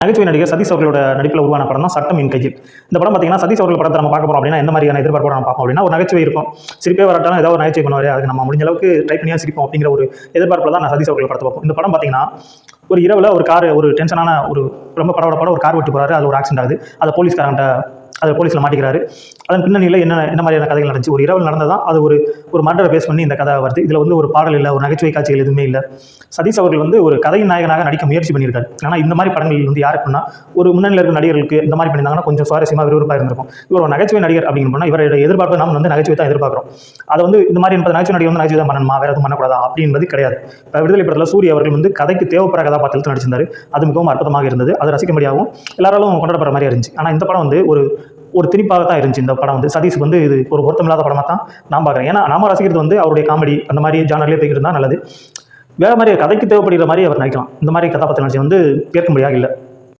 நகைச்சுவை நடிகர் சதீஷ் அவர்களோட நடிப்பில் உருவான படம் தான் சட்டம் என் கையில். இந்த படம் பார்த்தீங்கன்னா சதீஷ் அவர்கள் படத்தை நம்ம பார்க்க போகிறோம் அப்படின்னா எந்த மாதிரியான எதிர்பார்ப்போட நம்ம பார்ப்போம் அப்படின்னா ஒரு நகைச்சுவை இருக்கும், சிரிப்பே வரட்டாலும் ஏதாவது ஒரு நகைச்சுவை பண்ணுவார், அதுக்கு நம்ம முடிஞ்ச அளவுக்கு ட்ரை பண்ணியா சிரிப்போம் அப்படிங்கிற ஒரு எதிர்பார்ப்பில் தான் நான் சதீஷ் அவர்கள் படத்தை பார்ப்போம். இந்த படம் பார்த்தீங்கன்னா ஒரு இரவில் ஒரு கார் ஒரு டென்ஷனான ஒரு ரொம்ப படப்பட ஒரு கார் விட்டு போகிறாரு, அது ஒரு ஆக்சிடென்ட் ஆகுது, அதை போலீஸ்காரன்ட்ட அது போலீஸில் மாட்டிக்கிறாரு. அதன் பின்னணியில் என்ன மாதிரியான கதைகள் நடந்துச்சு, ஒரு இரவில் நடந்ததான் அது ஒரு மர்டரை பேஸ் பண்ணி இந்த கதை வருது. இதில் ஒரு பாடல் இல்லை, ஒரு நகைச்சுவை காட்சிகள் எதுவுமே இல்லை. சதீஷ் அவர்கள் ஒரு கதையின் நாயகனாக நடிக்க முயற்சி பண்ணியிருக்காரு. ஆனால் இந்த மாதிரி படங்கள் யாருக்குன்னா ஒரு முன்னணியில் இருக்கிற நடிகர்களுக்கு இந்த மாதிரி பண்ணியிருந்தாங்கன்னா கொஞ்சம் சுவாரஸ்யமாக விறுவிறுப்பாக இருந்திருக்கும். இவர் ஒரு நகைச்சுவை நடிகர் அப்படின்னு போனால் இவரோட எதிர்பார்ப்பு நம்ம நகைச்சுவை தான் எதிர்பார்க்குறோம். அதை இந்த மாதிரி நகைச்சுவை நடிகர் நகைச்சுவை தான் பண்ணணுமா, வேறு எதுவும் பண்ணக்கூடாதா அப்படின்றது கிடையாது. இப்போ விடுதலை படத்தில் சூரிய அவர்கள் கதைக்கு தேவைப்படுற கதாபாத்திரத்தில் நடிச்சிருந்தார். அது மிகவும் அற்புதமாக இருந்தது, அது ரசிக்கும்படியாகவும் எல்லாராலும் கொண்டாடப்படுற மாதிரி இருந்துச்சு. ஆனால் இந்த படம் ஒரு திணிப்பாக தான் இருந்துச்சு. இந்த படம் சதீஷுக்கு இது ஒரு பொருத்தமில்லாத படமாக தான் நான் பார்க்குறேன். ஏன்னா நாம ரசிக்கிறது அவருடைய காமெடி அந்த மாதிரி ஜானர்லேயே போய்கிட்டு இருந்தால் நல்லது. வேறு மாதிரி கதைக்கு தேவைப்படுகிற மாதிரி அவர் நடிக்கலாம். இந்த மாதிரி கதாபாத்திரம் நடிச்சு ஏற்க முடியாது இல்லை.